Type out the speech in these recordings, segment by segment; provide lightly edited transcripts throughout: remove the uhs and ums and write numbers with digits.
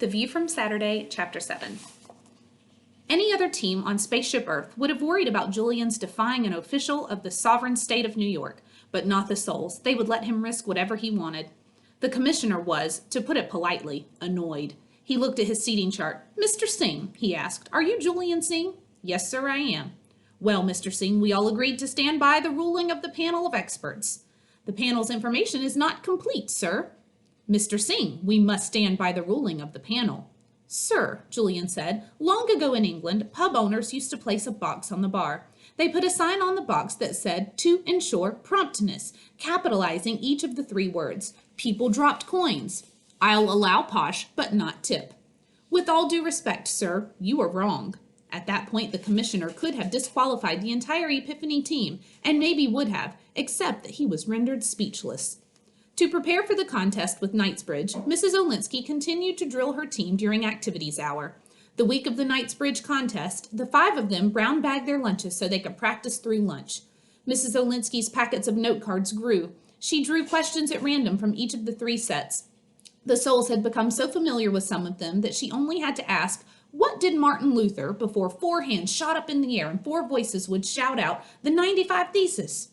The View from Saturday, Chapter 7. Any other team on Spaceship Earth would have worried about Julian's defying an official of the sovereign state of New York, but not the Souls. They would let him risk whatever he wanted. The commissioner was, to put it politely, annoyed. He looked at his seating chart. "Mr. Singh," he asked, "are you Julian Singh?" "Yes, sir, I am." "Well, Mr. Singh, we all agreed to stand by the ruling of the panel of experts." "The panel's information is not complete, sir." "Mr. Singh, we must stand by the ruling of the panel." "Sir," Julian said, "long ago in England, pub owners used to place a box on the bar. They put a sign on the box that said, 'To ensure promptness,' capitalizing each of the 3 words. People dropped coins. I'll allow posh, but not tip." "With all due respect, sir, you are wrong." At that point, the commissioner could have disqualified the entire Epiphany team, and maybe would have, except that he was rendered speechless. To prepare for the contest with Knightsbridge, Mrs. Olinsky continued to drill her team during activities hour. The week of the Knightsbridge contest, the 5 of them brown bagged their lunches so they could practice through lunch. Mrs. Olinsky's packets of note cards grew. She drew questions at random from each of the 3 sets. The Souls had become so familiar with some of them that she only had to ask, "What did Martin Luther?" before 4 hands shot up in the air and 4 voices would shout out, "The 95 Thesis."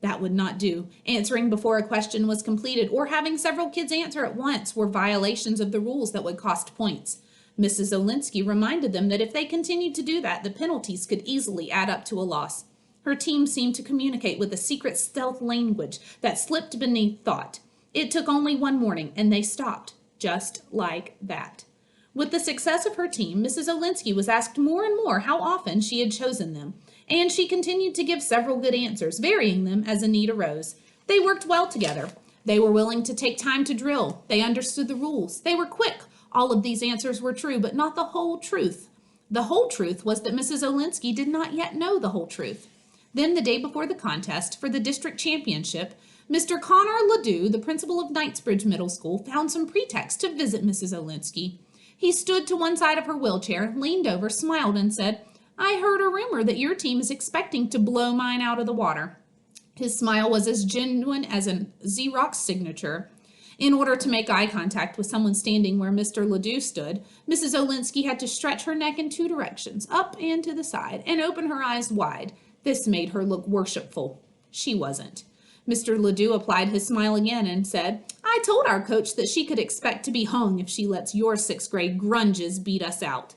That would not do. Answering before a question was completed or having several kids answer at once were violations of the rules that would cost points. Mrs. Olinsky reminded them that if they continued to do that, the penalties could easily add up to a loss. Her team seemed to communicate with a secret stealth language that slipped beneath thought. It took only one morning, and they stopped, just like that. With the success of her team, Mrs. Olinsky was asked more and more how often she had chosen them, and she continued to give several good answers, varying them as a need arose. They worked well together. They were willing to take time to drill. They understood the rules. They were quick. All of these answers were true, but not the whole truth. The whole truth was that Mrs. Olinsky did not yet know the whole truth. Then, the day before the contest for the district championship, Mr. Connor Ledoux, the principal of Knightsbridge Middle School, found some pretext to visit Mrs. Olinsky. He stood to one side of her wheelchair, leaned over, smiled, and said, "I heard a rumor that your team is expecting to blow mine out of the water." His smile was as genuine as a Xerox signature. In order to make eye contact with someone standing where Mr. Ledoux stood, Mrs. Olinsky had to stretch her neck in 2 directions, up and to the side, and open her eyes wide. This made her look worshipful. She wasn't. Mr. Ledoux applied his smile again and said, "I told our coach that she could expect to be hung if she lets your 6th grade grunges beat us out."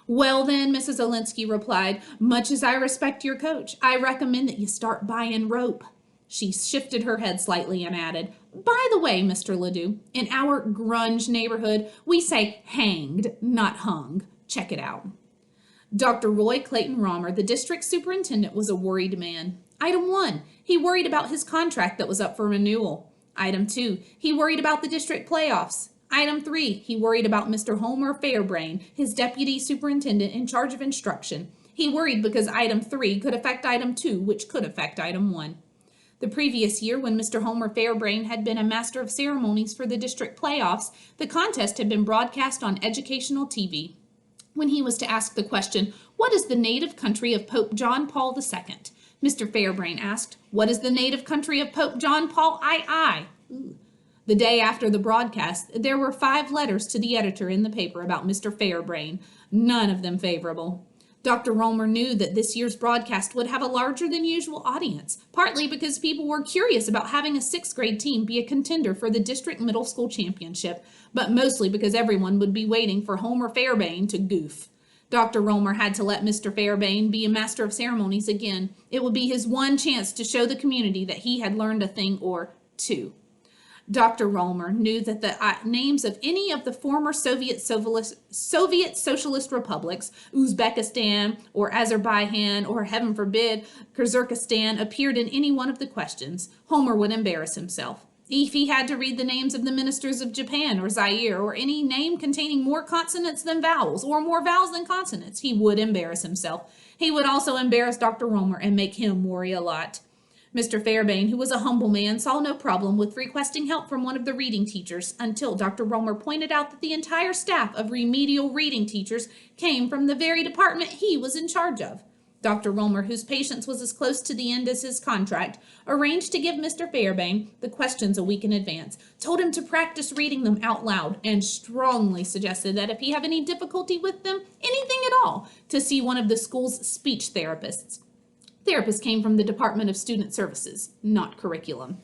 "Well then," Mrs. Olinsky replied, "much as I respect your coach, I recommend that you start buying rope." She shifted her head slightly and added, "By the way, Mr. Ledoux, in our grunge neighborhood, we say hanged, not hung. Check it out." Dr. Roy Clayton Romer, the district superintendent, was a worried man. Item 1, he worried about his contract that was up for renewal. Item 2, he worried about the district playoffs. Item 3, he worried about Mr. Homer Fairbrain, his deputy superintendent in charge of instruction. He worried because Item 3 could affect Item 2, which could affect Item 1. The previous year, when Mr. Homer Fairbrain had been a master of ceremonies for the district playoffs, the contest had been broadcast on educational TV. When he was to ask the question, "What is the native country of Pope John Paul II?" Mr. Fairbrain asked, "What is the native country of Pope John Paul II?" The day after the broadcast, there were 5 letters to the editor in the paper about Mr. Fairbrain, none of them favorable. Dr. Romer knew that this year's broadcast would have a larger than usual audience, partly because people were curious about having a 6th grade team be a contender for the district middle school championship, but mostly because everyone would be waiting for Homer Fairbrain to goof. Dr. Romer had to let Mr. Fairbrain be a master of ceremonies again. It would be his one chance to show the community that he had learned a thing or 2. Dr. Romer knew that the names of any of the former Soviet socialist republics, Uzbekistan or Azerbaijan or, heaven forbid, Kyrgyzstan, appeared in any one of the questions, Homer would embarrass himself. If he had to read the names of the ministers of Japan or Zaire or any name containing more consonants than vowels or more vowels than consonants, he would embarrass himself. He would also embarrass Dr. Romer and make him worry a lot. Mr. Fairbrain, who was a humble man, saw no problem with requesting help from one of the reading teachers until Dr. Romer pointed out that the entire staff of remedial reading teachers came from the very department he was in charge of. Dr. Romer, whose patience was as close to the end as his contract, arranged to give Mr. Fairbairn the questions a week in advance, told him to practice reading them out loud, and strongly suggested that if he have any difficulty with them, anything at all, to see one of the school's speech therapists. Therapists came from the Department of Student Services, not curriculum.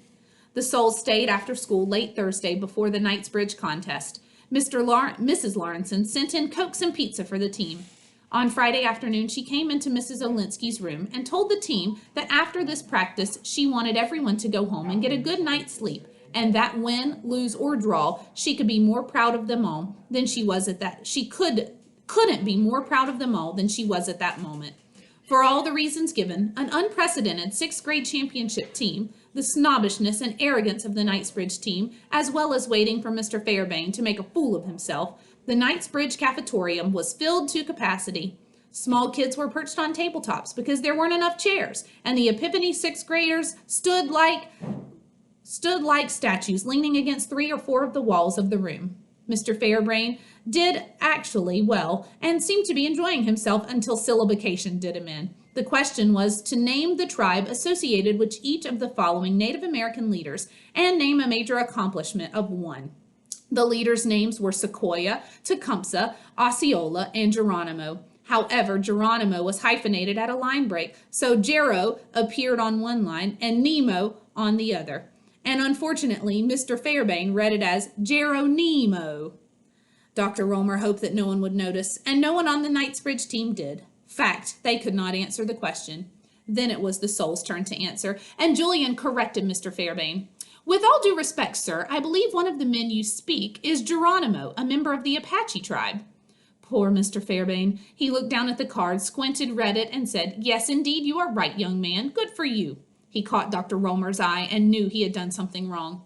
The Souls stayed after school late Thursday before the Knightsbridge contest. Mrs. Lawrenson sent in Cokes and pizza for the team. On Friday afternoon, she came into Mrs. Olinsky's room and told the team that after this practice, she wanted everyone to go home and get a good night's sleep, and that win, lose, or draw, she could be more proud of them all than she was at that. She couldn't be more proud of them all than she was at that moment. For all the reasons given, an unprecedented sixth grade championship team, the snobbishness and arrogance of the Knightsbridge team, as well as waiting for Mr. Fairbairn to make a fool of himself, the Knightsbridge cafetorium was filled to capacity. Small kids were perched on tabletops because there weren't enough chairs, and the Epiphany sixth graders stood like statues, leaning against 3 or 4 of the walls of the room. Mr. Fairbairn did actually well and seemed to be enjoying himself until syllabication did him in. The question was to name the tribe associated with each of the following Native American leaders and name a major accomplishment of one. The leaders' names were Sequoyah, Tecumseh, Osceola, and Geronimo. However, Geronimo was hyphenated at a line break, so Gero appeared on one line and Nemo on the other. And unfortunately, Mr. Fairbairn read it as Geronimo. Dr. Romer hoped that no one would notice, and no one on the Knightsbridge team did. Fact, they could not answer the question. Then it was the Souls' turn to answer, and Julian corrected Mr. Fairbairn. With all due respect, sir, I believe one of the men you speak is Geronimo, a member of the Apache tribe. Poor Mr. Fairbairn. He looked down at the card, squinted, read it, and said, Yes, indeed, you are right, young man. Good for you. He caught Dr. Romer's eye and knew he had done something wrong.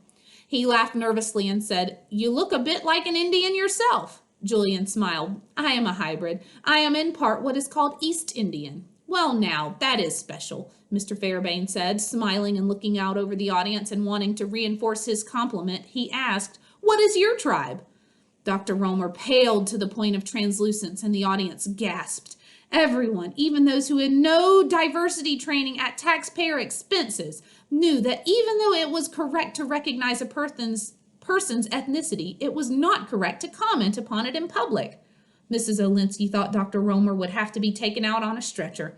He laughed nervously and said, You look a bit like an Indian yourself. Julian smiled. I am a hybrid. I am in part what is called East Indian. Well, now, that is special, Mr. Fairbairn said, smiling and looking out over the audience and wanting to reinforce his compliment. He asked, What is your tribe? Dr. Romer paled to the point of translucence, and the audience gasped. Everyone, even those who had no diversity training at taxpayer expenses, knew that even though it was correct to recognize a person's ethnicity, it was not correct to comment upon it in public. Mrs. Olinsky thought Dr. Romer would have to be taken out on a stretcher.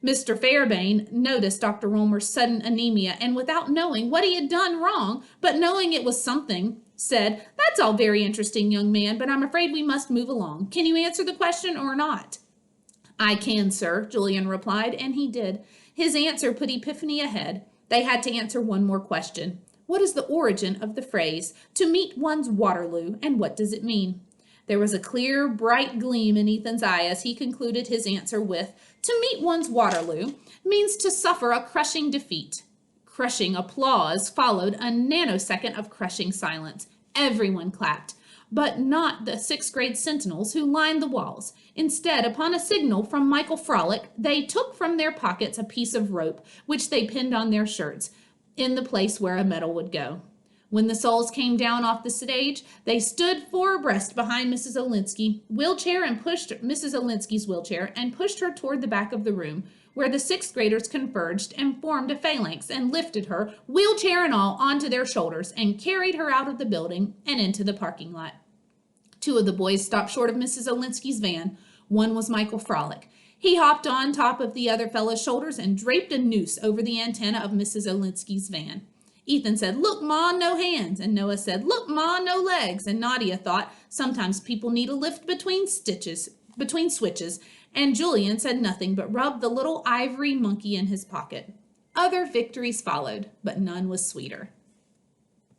Mr. Fairbairn noticed Dr. Romer's sudden anemia, and without knowing what he had done wrong, but knowing it was something, said, That's all very interesting, young man, but I'm afraid we must move along. Can you answer the question or not? I can, sir, Julian replied, and he did. His answer put Epiphany ahead. They had to answer one more question. What is the origin of the phrase, to meet one's Waterloo, and what does it mean? There was a clear, bright gleam in Ethan's eye as he concluded his answer with, To meet one's Waterloo means to suffer a crushing defeat. Crushing applause followed a nanosecond of crushing silence. Everyone clapped, but not the sixth grade sentinels who lined the walls. Instead, upon a signal from Michael Frolic, they took from their pockets a piece of rope, which they pinned on their shirts, in the place where a medal would go. When the Souls came down off the stage, they stood 4 abreast behind Mrs. Olinsky's wheelchair and pushed her toward the back of the room, where the sixth graders converged and formed a phalanx and lifted her, wheelchair and all, onto their shoulders and carried her out of the building and into the parking lot. 2 of the boys stopped short of Mrs. Olinsky's van. One was Michael Frolic. He hopped on top of the other fellow's shoulders and draped a noose over the antenna of Mrs. Olinsky's van. Ethan said, Look, Ma, no hands. And Noah said, Look, Ma, no legs. And Nadia thought, Sometimes people need a lift between switches. And Julian said nothing but rubbed the little ivory monkey in his pocket. Other victories followed, but none was sweeter.